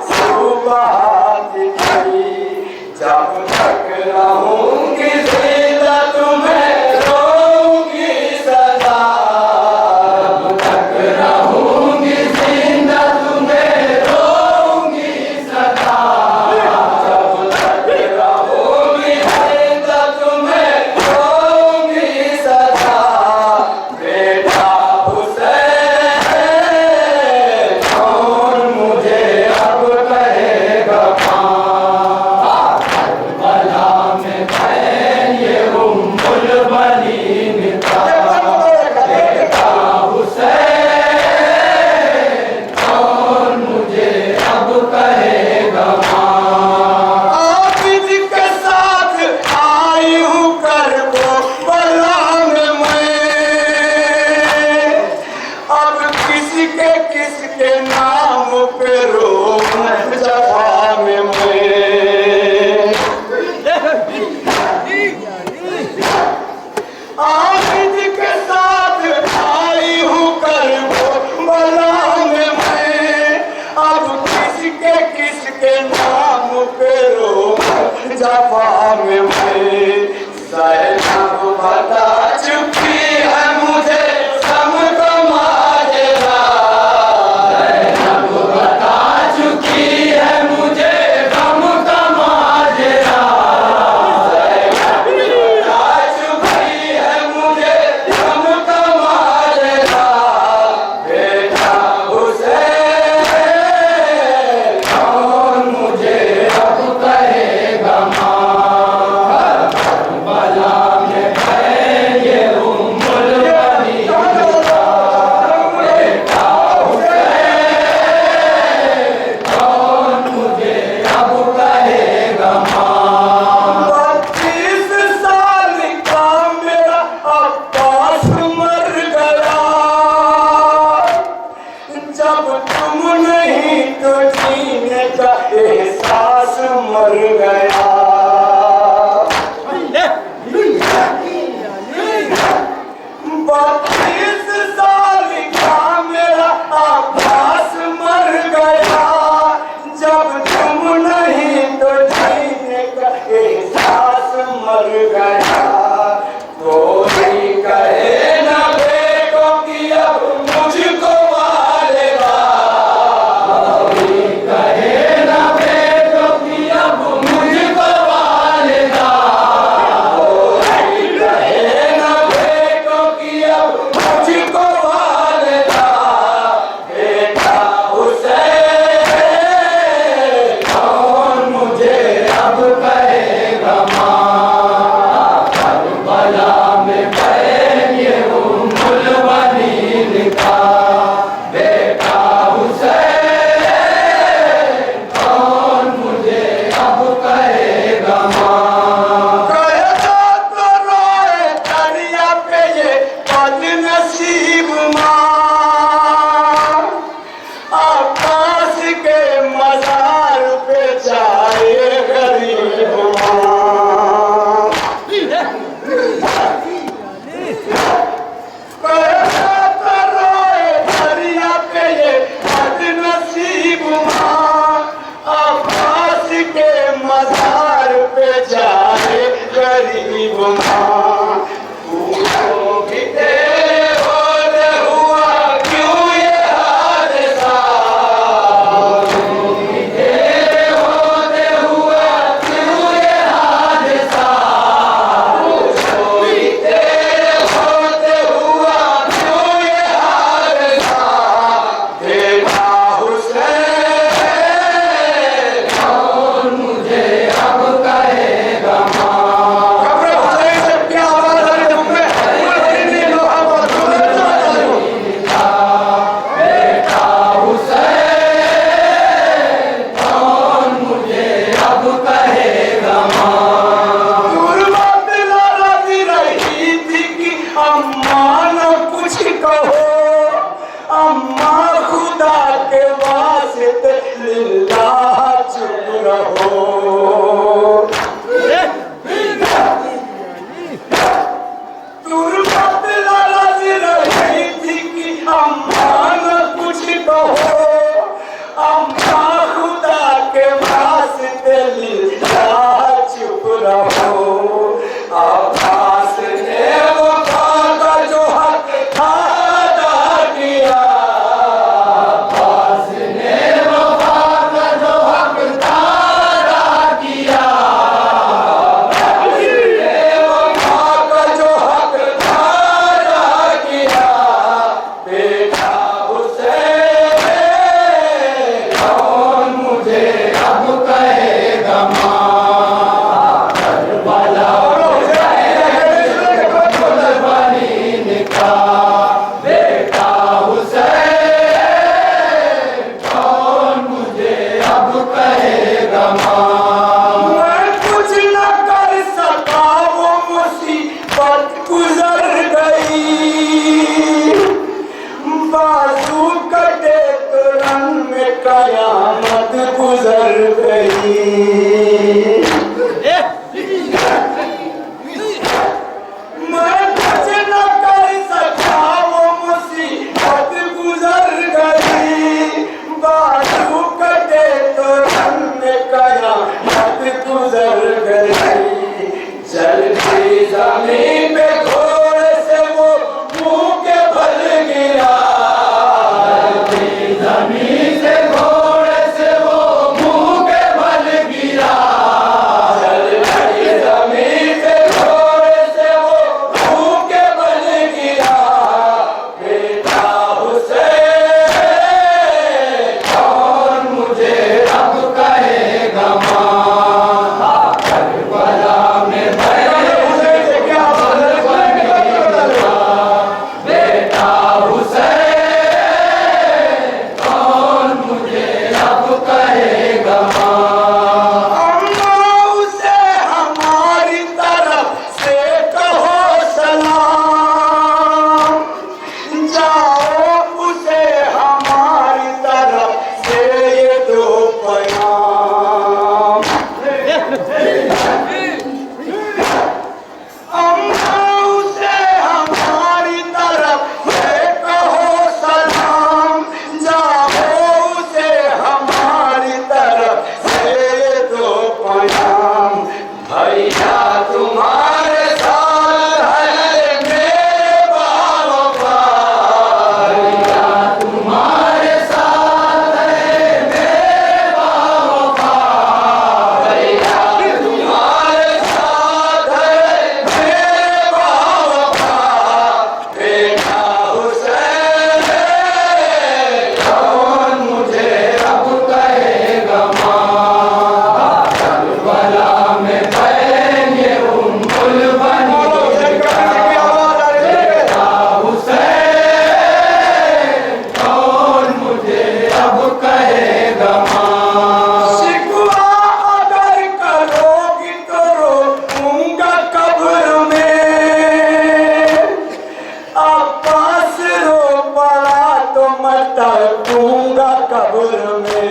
सुबह दिखाई। जब तक रहूंगी जिंदा तुम्हें रोऊंगी सदा। जब तक रहूंगी जिंदा तुम्हें रोऊंगी सदा। जब तक रहूंगी जिंदा तुम्हें रोऊंगी सदा। बेटा हुसैन कौन मुझे अब कहेगा मां। करबला में मैं ये उम्मुल बनीन का बेटा हुसैन कौन मुझे अब कहेगा मां। आबिद के साथ आई हूँ करबला में मैं। अब किसके नाम पे रोऊं जफा में मैं। आबिद के साथ आई हूँ करबला में मैं। अब किसके नाम पे रोऊं जफा में मैं। ज़ैनब बता चुकी है मुझे सबका माजरा। ज़ैनब बता चुकी है मुझे गम का माजरा। ज़ैनब बता चुकी है मुझे गम का माजरा। बेटा हुसैन कौन मुझे अब कहेगा मां। करबला में मैं ये उम्मुल बनीन का बेटा हुसैन कौन मुझे अब कहेगा मां। 32 साल का मेरा अब्बास मर गया। जब तुम नहीं तो जीने का एहसास मर गया। 32 साल का मेरा अब्बास मर गया। जब तुम नहीं तो जीने का एहसास मर गया। कोई कहे ना बेटो कि अब मुझको वालेगा। कोई कहे ना बेटो कि अब मुझको वालेगा। कोई कहे ना बेटो कि अब मुझको वालेगा। बेटा हुसैन कौन मुझे अब कहेगा मां। करबला में मैं ये उम्मुल बनीन का बेटा हुसैन कौन मुझे अब कहेगा मां। कहता तो रोए दरिया पे ये बदनसीब मां। आकाश के मज़ार पे जाए गरीब मां। कहता तो रोए दरिया पे ये बदनसीब मां। आकाश के मज़ार पे जाए गरीब मां। पूछो कि तेरे होते हुआ क्यों ये हादसा। पूछो कि तेरे होते हुआ क्यों ये हादसा। पूछो कि तेरे होते हुआ क्यों ये हादसा। बेटा हुसैन कौन मुझे अब कहेगा मां। गुजर गई। मैं कुछ न कर सका, वो मुसीबत गुजर गई। बाजू कटे तो हमने कयामत गुजर गई। चलती जमीन पे घोड़े से वो मुंह के बल गिरा। चलती जमीन से घोड़े से वो मुंह के बल गिरा। चलती जमीन से घोड़े से वो मुंह के बल गिरा। बेटा हुसैन कौन मुझे अब कहेगा मां। करबला में बेटा हुसैन कौन मुझे अब कहेगा मां। अम्मा उसे हमारी तरफ से कहो सलाम। जाओ उसे हमारी तरफ से ये दो पैगाम। अम्मा उसे हमारी तरफ से कहो सलाम। जाओ उसे हमारी तरफ से ये दो पैगाम। भैया तुम्हारे साथ है मेरे बाबा। भैया तुम्हारे साथ है मेरे बाबा। भैया तुम्हारे साथ है मेरे बाबा। बेटा हुसैन कौन मुझे अब कहेगा मां। करबला में बहन ये उम्मुल बनी। बेटा हुसैन कौन मुझे अब कहेगा मां। शिकवा अगर करोगी तो रोऊंगा कब्र में। अब्बास रो पड़ा तो मैं तड़पूंगा कब्र में।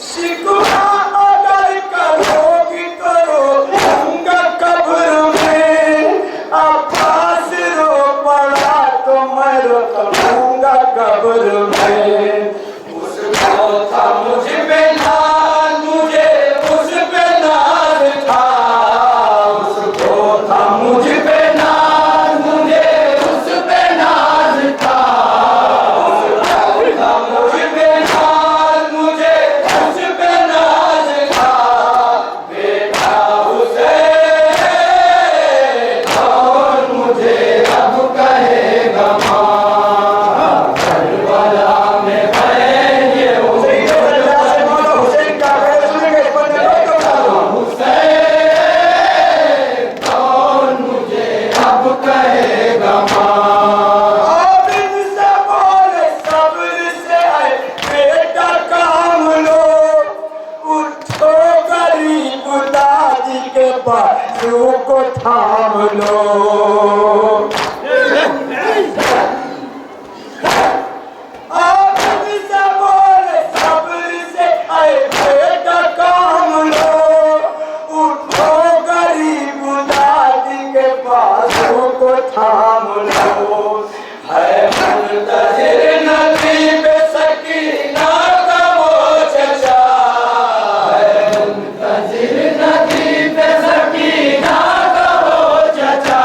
शिकवा अगर करोगी तो रोऊंगा कब्र में। अब्बास रो पड़ा तो मैं तड़पूंगा कब्र में। उसको था मुझ पे नाज, मुझे उस पे नाज था। उसको था मुझ पे नाज, मुझे उस पे नाज था। उसको था मुझ पे नाज, मुझे उस पे नाज था। बेटा हुसैन कौन मुझे अब कहेगा मां। करबला में बहन ये हुसैन का हुसैन कौन मुझे अब कहेगा मां। आबिद से बोले सब्र से आए बेटा काम लो। उठो गरीब दादी के बाजू को थाम लो। आबिद से बोले सब्र से आए बेटा काम लो। उठो गरीब दादी के बाजू को थाम लो। है मुंतज़िर नबी पे सकीना का वो चचा। है मुंतज़िर नबी पे सकीना का वो चचा।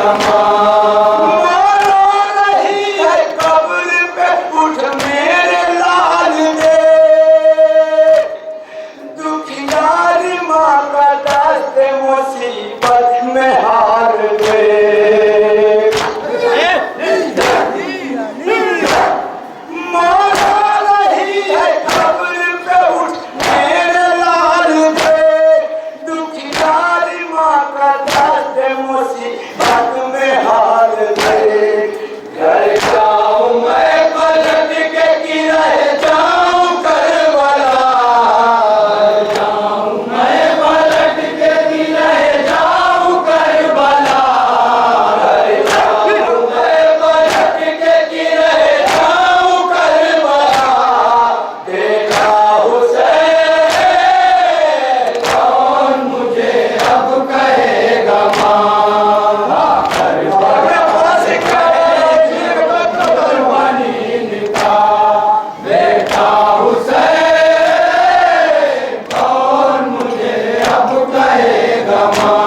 मारो रही है कब्र पे उठ मेरे लाल दे, दुखियारी माँ का दस्त मुसीबत में हार दे। मारो रही है कब्र पे उठ मेरे लाल दे, दुखियारी माँ का दस्त मुसीबत में हार दे। घर जाऊं मैं पलट के कि रह जाऊं करबला, जाऊं मैं पलट के कि रह जाऊं करबला, घर जाऊं मैं पलट के कि रह जाऊं करबला। देखा हुसैन कौन मुझे अब कहेगा माँ, बेटा हुसैन कौन मुझे अब कहेगा माँ।